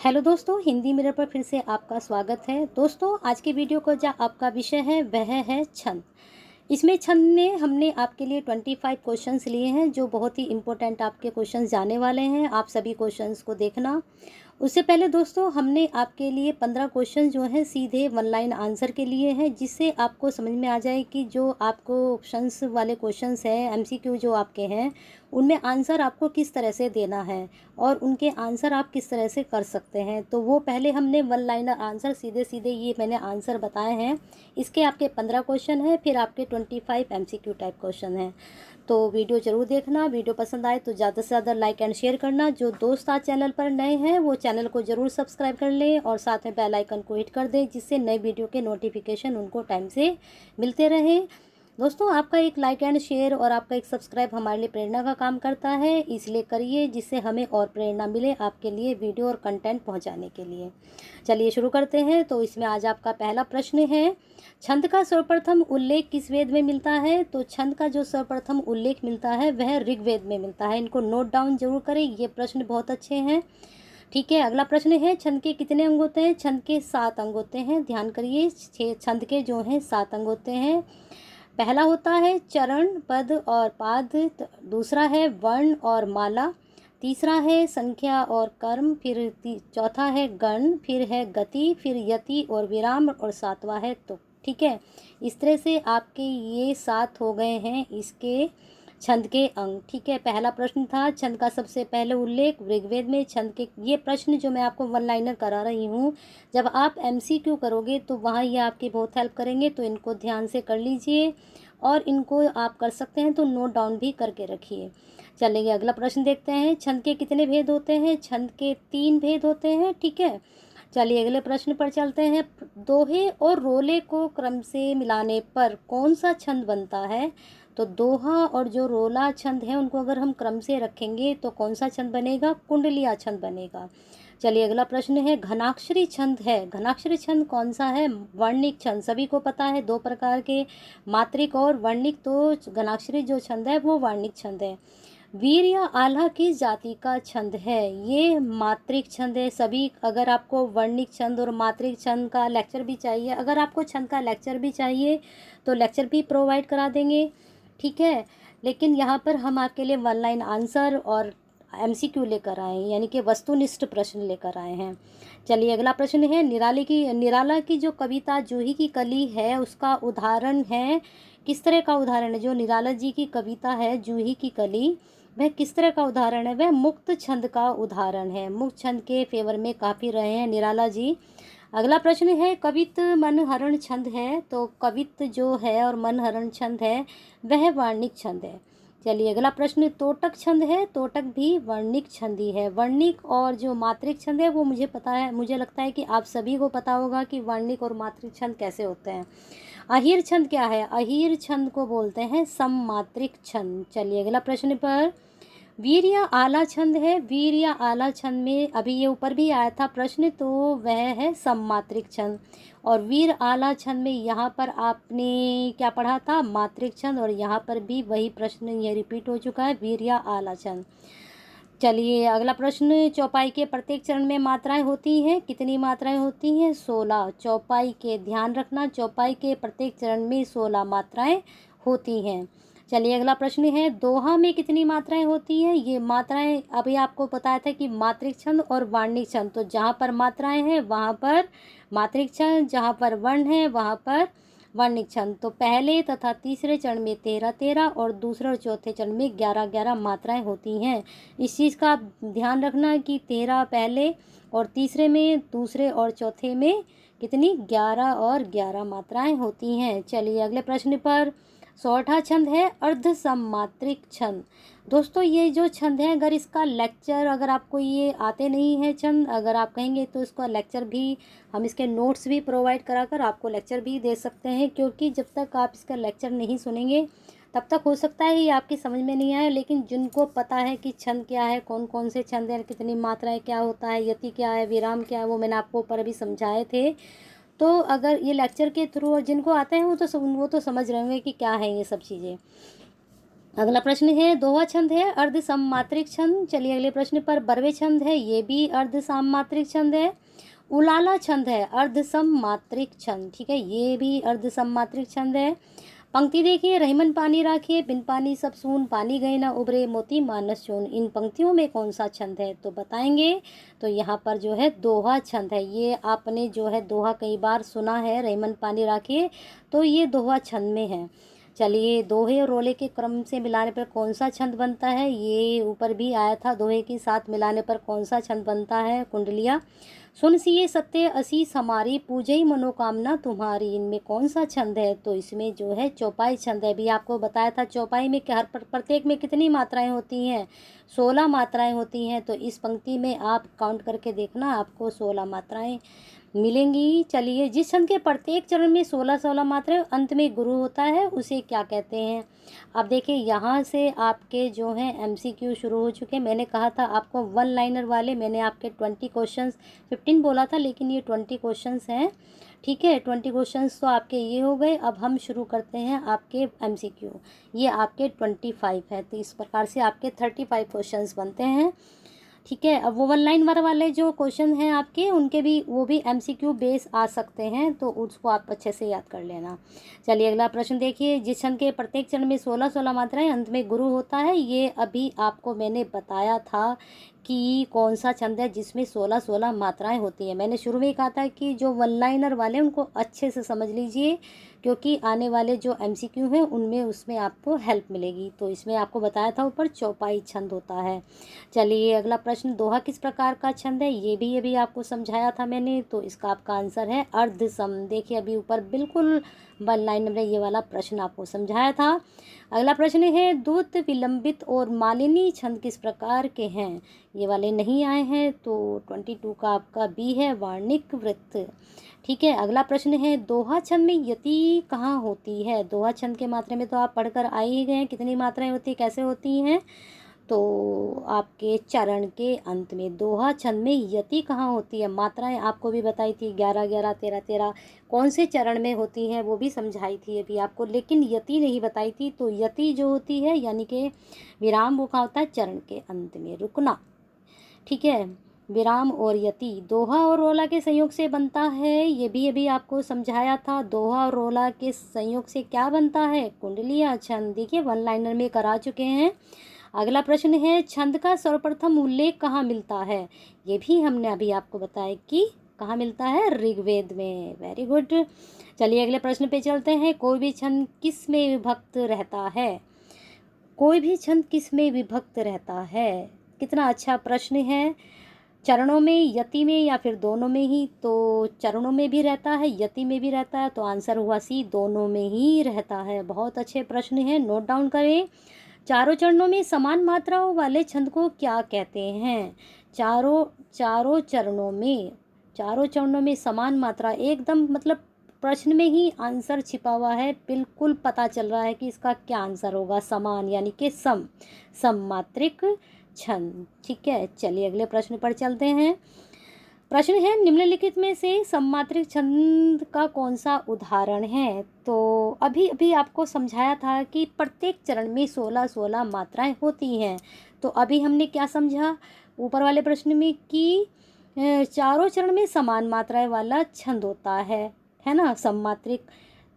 Hello दोस्तों, Hindi mirror पर फिर से आपका स्वागत है। दोस्तों, आज के वीडियो का जो आपका विषय है वह है छंद। इसमें छंद में हमने आपके लिए 25 क्वेश्चंस लिए हैं जो बहुत ही इम्पोर्टेंट आपके क्वेश्चंस जाने वाले हैं। आप सभी क्वेश्चंस को देखना। उससे पहले दोस्तों, हमने आपके लिए 15 क्वेश्चन जो हैं सीधे वन लाइन आंसर के लिए हैं, जिससे आपको समझ में आ जाए कि जो आपको ऑप्शंस वाले क्वेश्चंस हैं, एमसीक्यू जो आपके हैं, उनमें आंसर आपको किस तरह से देना है और उनके आंसर आप किस तरह से कर सकते हैं। तो वो पहले हमने वन लाइनर आंसर सीधे सीधे ये मैंने आंसर बताए हैं। इसके आपके 15 क्वेश्चन हैं, फिर आपके 25 एमसीक्यू टाइप क्वेश्चन हैं। तो वीडियो ज़रूर देखना। वीडियो पसंद आए तो ज़्यादा से ज़्यादा लाइक एंड शेयर करना। जो दोस्त आज चैनल पर नए हैं वो चैनल को ज़रूर सब्सक्राइब कर लें और साथ में बेल आइकन को हिट कर दें, जिससे नए वीडियो के नोटिफिकेशन उनको टाइम से मिलते रहें। दोस्तों, आपका एक लाइक एंड शेयर और आपका एक सब्सक्राइब हमारे लिए प्रेरणा का काम करता है, इसलिए करिए, जिससे हमें और प्रेरणा मिले आपके लिए वीडियो और कंटेंट पहुंचाने के लिए। चलिए शुरू करते हैं। तो इसमें आज आपका पहला प्रश्न है, छंद का सर्वप्रथम उल्लेख किस वेद में मिलता है? तो छंद का जो सर्वप्रथम उल्लेख मिलता है वह ऋग्वेद में मिलता है। इनको नोट डाउन जरूर करें, ये प्रश्न बहुत अच्छे हैं। ठीक है, अगला प्रश्न है, छंद के कितने अंग होते हैं? छंद के 7 अंग होते हैं। ध्यान करिए, छंद के जो हैं 7 अंग होते हैं। पहला होता है चरण, पद और पाद। दूसरा है वर्ण और माला। तीसरा है संख्या और कर्म। फिर चौथा है गण। फिर है गति। फिर यति और विराम। और सातवां है तुक। ठीक है, इस तरह से आपके ये 7 हो गए हैं इसके छंद के अंग। ठीक है, पहला प्रश्न था छंद का सबसे पहले उल्लेख ऋग्वेद में। छंद के ये प्रश्न जो मैं आपको वन लाइनर करा रही हूँ, जब आप एमसीक्यू करोगे तो वहाँ ये आपकी बहुत हेल्प करेंगे, तो इनको ध्यान से कर लीजिए और इनको आप कर सकते हैं तो नोट डाउन भी करके रखिए। चलिए अगला प्रश्न देखते हैं, छंद के कितने भेद होते हैं? छंद के 3 भेद होते हैं। ठीक है, चलिए अगले प्रश्न पर चलते हैं। दोहे और रोले को क्रम से मिलाने पर कौन सा छंद बनता है? तो दोहा और जो रोला छंद है उनको अगर हम क्रम से रखेंगे तो कौन सा छंद बनेगा? कुंडलिया छंद बनेगा। चलिए अगला प्रश्न है, घनाक्षरी छंद है। घनाक्षरी छंद कौन सा है? वर्णिक छंद। सभी को पता है 2 प्रकार के, मात्रिक और वर्णिक। तो घनाक्षरी जो छंद है वो वर्णिक छंद है। वीर या आल्हा किस जाति का छंद है? ये मात्रिक छंद है। सभी, अगर आपको वर्णिक छंद और मात्रिक छंद का लेक्चर भी चाहिए, अगर आपको छंद का लेक्चर भी चाहिए तो लेक्चर भी प्रोवाइड करा देंगे। ठीक है, लेकिन यहाँ पर हम आपके लिए वन लाइन आंसर और एमसीक्यू लेकर आए हैं, यानी कि वस्तुनिष्ठ प्रश्न लेकर आए हैं। चलिए अगला प्रश्न है, निराला की जो कविता जूही की कली है उसका उदाहरण है? किस तरह का उदाहरण है? जो निराला जी की कविता है जूही की कली, वह किस तरह का उदाहरण है? वह मुक्त छंद का उदाहरण है। मुक्त छंद के फेवर में काफ़ी रहे हैं निराला जी। अगला प्रश्न है, कवित मनहरण छंद है। तो कवित जो है और मनहरण छंद है वह वर्णिक छंद है। चलिए अगला प्रश्न, तोटक छंद है। तोटक भी वर्णिक छंद ही है। वर्णिक और जो मात्रिक छंद है वो मुझे पता है, मुझे लगता है कि आप सभी को पता होगा कि वर्णिक और मात्रिक छंद कैसे होते हैं। अहीर छंद क्या है? अहीर छंद को बोलते हैं सममात्रिक छंद। चलिए अगला प्रश्न पर, वीर या आला छंद है। वीर या आला छंद में अभी ये ऊपर भी आया था प्रश्न, तो वह है सममात्रिक छंद। और वीर आला छंद में यहाँ पर आपने क्या पढ़ा था? मात्रिक छंद। और यहाँ पर भी वही प्रश्न ये रिपीट हो चुका है, वीर या आला छंद। चलिए अगला प्रश्न, चौपाई के प्रत्येक चरण में मात्राएं होती हैं। कितनी मात्राएं होती हैं? 16। चौपाई के, ध्यान रखना, चौपाई के प्रत्येक चरण में 16 मात्राएं होती हैं। चलिए अगला प्रश्न है, दोहा में कितनी मात्राएं होती हैं? ये मात्राएं अभी आपको बताया था कि मात्रिक छंद और वर्णिक छंद। तो जहाँ पर मात्राएं हैं वहाँ पर मात्रिक छंद, जहाँ पर वर्ण है वहाँ पर वर्णिक छंद। तो पहले तथा तीसरे चरण में 13-13 और दूसरे और चौथे चरण में 11-11 मात्राएं होती हैं। इस चीज़ का आप ध्यान रखना कि 13 पहले और तीसरे में, दूसरे और चौथे में कितनी? 11 और 11 मात्राएं होती हैं। चलिए अगले प्रश्न पर, चौथा छंद है अर्ध सममात्रिक छंद। दोस्तों, ये जो छंद है, अगर इसका लेक्चर, अगर आपको ये आते नहीं है छंद, अगर आप कहेंगे तो इसका लेक्चर भी, हम इसके नोट्स भी प्रोवाइड कराकर आपको लेक्चर भी दे सकते हैं। क्योंकि जब तक आप इसका लेक्चर नहीं सुनेंगे तब तक हो सकता है ये आपकी समझ में नहीं आए। लेकिन जिनको पता है कि छंद क्या है, कौन कौन से छंद हैं, कितनी मात्राएं क्या होता है, यति क्या है, विराम क्या है, वो मैंने आपको ऊपर अभी समझाए थे। तो अगर ये लेक्चर के थ्रू, और जिनको आते हैं वो तो समझ रहे होंगे कि क्या है ये सब चीज़ें। अगला प्रश्न है, दोहा छंद है अर्ध सममात्रिक छंद। चलिए अगले प्रश्न पर। बरवे छंद है, ये भी अर्ध सममात्रिक छंद है। उलाला छंद है अर्ध सममात्रिक छंद, ठीक है, ये भी अर्ध सममात्रिक छंद है। पंक्ति देखिए, रहीमन पानी राखिए, बिन पानी सब सून, पानी गए ना उबरे, मोती मानस चून। इन पंक्तियों में कौन सा छंद है तो बताएंगे। तो यहाँ पर जो है दोहा छंद है। ये आपने जो है दोहा कई बार सुना है, रहीमन पानी राखिए, तो ये दोहा छंद में है। चलिए, दोहे और रोले के क्रम से मिलाने पर कौन सा छंद बनता है, ये ऊपर भी आया था। दोहे के साथ मिलाने पर कौन सा छंद बनता है, कुंडलिया। सुन सिए सत्य असीस हमारी, पूजई मनोकामना तुम्हारी। इनमें कौन सा छंद है तो इसमें जो है चौपाई छंद है। अभी आपको बताया था चौपाई में हर प्रत्येक में कितनी मात्राएं होती हैं, 16 मात्राएं होती हैं। तो इस पंक्ति में आप काउंट करके देखना, आपको 16 मात्राएं मिलेंगी। चलिए, जिस छंद के प्रत्येक चरण में 16-16 मात्राएं, अंत में गुरु होता है, उसे क्या कहते हैं। अब देखिए, यहाँ से आपके जो हैं एमसीक्यू शुरू हो चुके हैं। मैंने कहा था आपको वन लाइनर वाले, मैंने आपके 20 क्वेश्चंस 15 बोला था, लेकिन ये 20 क्वेश्चंस हैं, ठीक है। 20 क्वेश्चंस तो आपके ये हो गए। अब हम शुरू करते हैं आपके एमसीक्यू। ये आपके 25 है, तो इस प्रकार से आपके 35 क्वेश्चंस बनते हैं, ठीक है। अब वो वन लाइन वाले जो क्वेश्चन हैं आपके, उनके भी वो भी एमसीक्यू बेस आ सकते हैं, तो उसको आप अच्छे से याद कर लेना। चलिए अगला प्रश्न देखिए, जिस छंद के प्रत्येक चरण में 16-16 मात्राएं, अंत में गुरु होता है, ये अभी आपको मैंने बताया था कि कौन सा छंद है जिसमें 16-16 मात्राएं होती हैं। मैंने शुरू में ही कहा था कि जो वन लाइनर वाले उनको अच्छे से समझ लीजिए, क्योंकि आने वाले जो एमसीक्यू हैं उनमें उसमें आपको हेल्प मिलेगी। तो इसमें आपको बताया था ऊपर चौपाई छंद होता है। चलिए अगला प्रश्न, दोहा किस प्रकार का छंद है, ये भी अभी आपको समझाया था मैंने, तो इसका आपका आंसर है अर्ध सम। देखिए अभी ऊपर बिल्कुल वन लाइन में ये वाला प्रश्न आपको समझाया था। अगला प्रश्न है, द्रुत विलंबित और मालिनी छंद किस प्रकार के हैं। ये वाले नहीं आए हैं, तो 22 का आपका बी है, वार्णिक वृत्त, ठीक है। अगला प्रश्न है, दोहा छंद में यति कहाँ होती है। दोहा छंद के मात्रा में तो आप पढ़कर आ ही गए हैं, कितनी मात्राएं होती है, कैसे होती हैं, तो आपके चरण के अंत में। दोहा छंद में यति कहाँ होती है, मात्राएं आपको भी बताई थी, 11-11, 13-13 कौन से चरण में होती हैं वो भी समझाई थी अभी आपको, लेकिन यति नहीं बताई थी। तो यति जो होती है, यानी कि विराम, वो कहाँ होता है, चरण के अंत में, रुकना, ठीक है। विराम और यति दोहा और रोला के संयोग से बनता है, ये भी अभी आपको समझाया था। दोहा और रोला के संयोग से क्या बनता है, कुंडलिया छंद। देखिए वन लाइनर में करा चुके हैं। अगला प्रश्न है, छंद का सर्वप्रथम उल्लेख कहाँ मिलता है। ये भी हमने अभी आपको बताया कि कहाँ मिलता है, ऋग्वेद में। Very good. चलिए अगले प्रश्न पे चलते हैं, कोई भी छंद किस में विभक्त रहता है। कोई भी छंद किस में विभक्त रहता है, कितना अच्छा प्रश्न है। चरणों में, यति में, या फिर दोनों में ही। तो चरणों में भी रहता है, यति में भी रहता है, तो आंसर हुआ सी, दोनों में ही रहता है। बहुत अच्छे प्रश्न हैं, नोट डाउन करें। चारों चरणों में समान मात्राओं वाले छंद को क्या कहते हैं। चारों चरणों में समान मात्रा, एकदम मतलब प्रश्न में ही आंसर छिपा हुआ है, बिल्कुल पता चल रहा है कि इसका क्या आंसर होगा, समान यानी कि सममात्रिक छंद, ठीक है। चलिए अगले प्रश्न पर चलते हैं। प्रश्न है, निम्नलिखित में से सममात्रिक छंद का कौन सा उदाहरण है। तो अभी अभी आपको समझाया था कि प्रत्येक चरण में 16-16 मात्राएं होती हैं। तो अभी हमने क्या समझा ऊपर वाले प्रश्न में कि चारों चरण में समान मात्राएं वाला छंद होता है ना, सममात्रिक।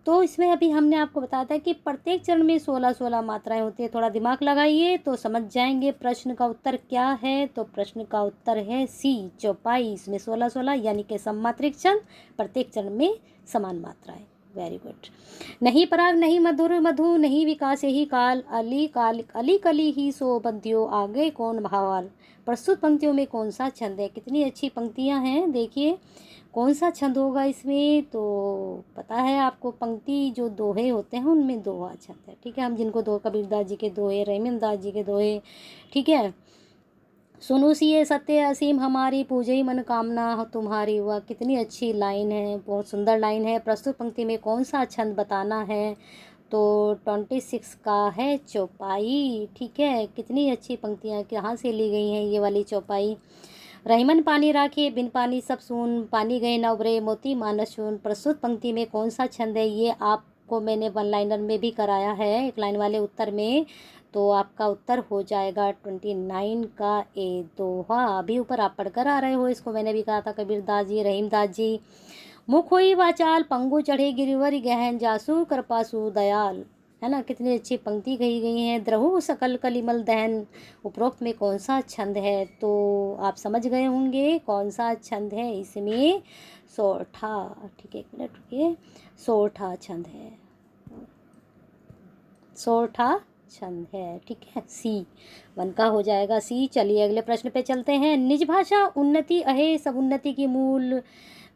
तो इसमें अभी हमने आपको बताया था कि प्रत्येक चरण में 16-16 मात्राएं होती है। थोड़ा दिमाग लगाइए तो समझ जाएंगे प्रश्न का उत्तर क्या है। तो प्रश्न का उत्तर है सी, चौपाई। इसमें 16-16 यानी कि सममात्रिक छंद, प्रत्येक चरण में समान मात्राएं। Very good. नहीं पराग नहीं मधुर मधु, नहीं विकास ही काल, अली कली ही सो बंध्यो, आगे कौन भावाल। प्रस्तुत पंक्तियों में कौन सा छंद है। कितनी अच्छी पंक्तियां हैं, देखिए कौन सा छंद होगा इसमें। तो पता है आपको, पंक्ति जो दोहे होते हैं उनमें दोहा छंद है, ठीक है। हम जिनको दो, कबीरदास जी के दोहे, रहीमदास जी के दोहे, ठीक है। सुनो सिए सत्य असीम हमारी, पूजई मनोकामना तुम्हारी। हुआ कितनी अच्छी लाइन है, बहुत सुंदर लाइन है। प्रस्तुत पंक्ति में कौन सा छंद बताना है, तो 26 का है चौपाई, ठीक है। कितनी अच्छी पंक्तियाँ कहाँ से ली गई हैं ये वाली चौपाई। रहीमन पानी राखे, बिन पानी सब सून, पानी गए न उबरे, मोती मानस चून। प्रस्तुत पंक्ति में कौन सा छंद है, ये आपको मैंने वन लाइनर में भी कराया है, एक लाइन वाले उत्तर में। तो आपका उत्तर हो जाएगा 29 का ए दोहा। अभी ऊपर आप पढ़कर आ रहे हो, इसको मैंने भी कहा था, कबीरदास जी, रहीमदास जी। मुख हुई वाचाल पंगु चढ़े गिरिवर गहन जासु कृपासु दयाल, है ना। कितनी अच्छी पंक्ति कही गई हैं। द्रहु सकल कलिमल दहन, उपरोक्त में कौन सा छंद है? तो आप समझ गए होंगे कौन सा छंद है इसमें। सोरठा। ठीक है, 1 मिनट रुकिए। सोरठा छंद है, सोरठा छंद है। ठीक है, सी 1 का हो जाएगा सी। चलिए अगले प्रश्न पे चलते हैं। निज भाषा उन्नति अहे सब उन्नति की मूल,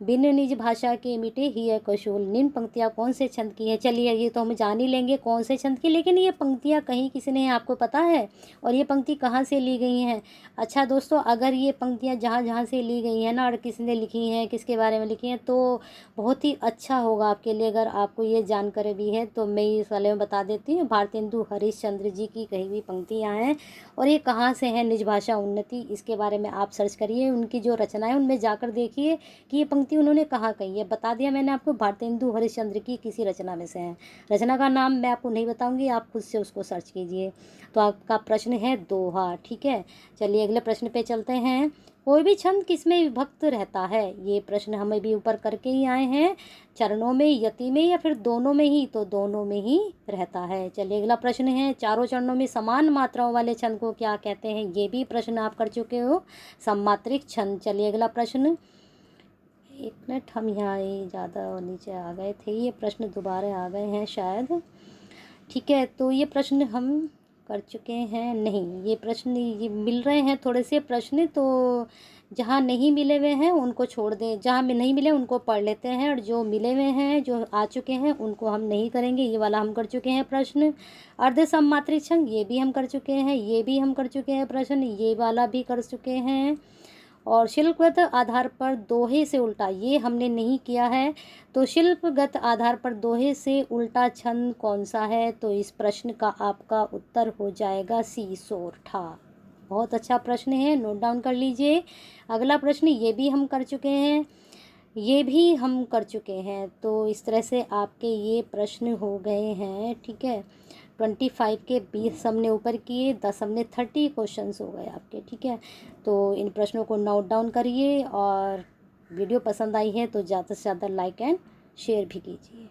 बिन निज भाषा के मिटे ही है कशूल। निम्न पंक्तियाँ कौन से छंद की है? चलिए ये तो हम जान ही लेंगे कौन से छंद की, लेकिन ये पंक्तियाँ कहीं किसी ने आपको पता है? और ये पंक्ति कहाँ से ली गई हैं? अच्छा दोस्तों, अगर ये पंक्तियाँ जहाँ जहाँ से ली गई हैं ना, और किसने लिखी हैं, किसके बारे में लिखी हैं, तो बहुत ही अच्छा होगा आपके लिए अगर आपको ये जानकारी भी है। तो मैं इस वाले में बता देती हूँ। भारतेंदु हरिश्चंद्र जी की कही हुई पंक्तियाँ हैं, और ये कहाँ से हैं? निज भाषा उन्नति, इसके बारे में आप सर्च करिए, उनकी जो रचना है उनमें जाकर देखिए कि ये पंक्ति उन्होंने कहाँ कही है। बता दिया मैंने आपको, भारतेंदु हरिश्चंद्र की किसी रचना में से है। रचना का नाम मैं आपको नहीं बताऊंगी, आप खुद से उसको सर्च कीजिए। तो आपका प्रश्न है दोहा। ठीक है, चलिए अगले प्रश्न पे चलते हैं। कोई भी छंद किसमें विभक्त रहता है? ये प्रश्न हमें भी ऊपर करके ही आए हैं। चरणों में, यति में, या फिर दोनों में ही? तो दोनों में ही रहता है। चलिए अगला प्रश्न है। चारों चरणों में समान मात्राओं वाले छंद को क्या कहते हैं? ये भी प्रश्न आप कर चुके हो, सम्मात्रिक छंद। चलिए अगला प्रश्न। 1 मिनट, हम यहाँ ज़्यादा नीचे आ गए थे, ये प्रश्न दोबारा आ गए हैं शायद। ठीक है, तो ये प्रश्न हम कर चुके हैं। नहीं, ये प्रश्न ये मिल रहे हैं थोड़े से प्रश्न, तो जहाँ नहीं मिले हुए हैं उनको छोड़ दें, जहाँ में नहीं मिले उनको पढ़ लेते हैं, और जो मिले हुए हैं, जो आ चुके हैं, उनको हम नहीं करेंगे। ये वाला हम कर चुके हैं प्रश्न। अर्ध सम्मात्रिक छंद, ये भी हम कर चुके हैं, ये भी हम कर चुके हैं प्रश्न, ये वाला भी कर चुके हैं। और शिल्पगत आधार पर दोहे से उल्टा, ये हमने नहीं किया है। तो शिल्पगत आधार पर दोहे से उल्टा छंद कौन सा है? तो इस प्रश्न का आपका उत्तर हो जाएगा सी, सोरठा। बहुत अच्छा प्रश्न है, नोट डाउन कर लीजिए। अगला प्रश्न, ये भी हम कर चुके हैं, ये भी हम कर चुके हैं। तो इस तरह से आपके ये प्रश्न हो गए हैं। ठीक है, 25 के 20 हमने ऊपर किए, 10 हमने 30 क्वेश्चंस हो गए आपके। ठीक है, तो इन प्रश्नों को नोट डाउन करिए, और वीडियो पसंद आई है तो ज़्यादा से ज़्यादा लाइक एंड शेयर भी कीजिए।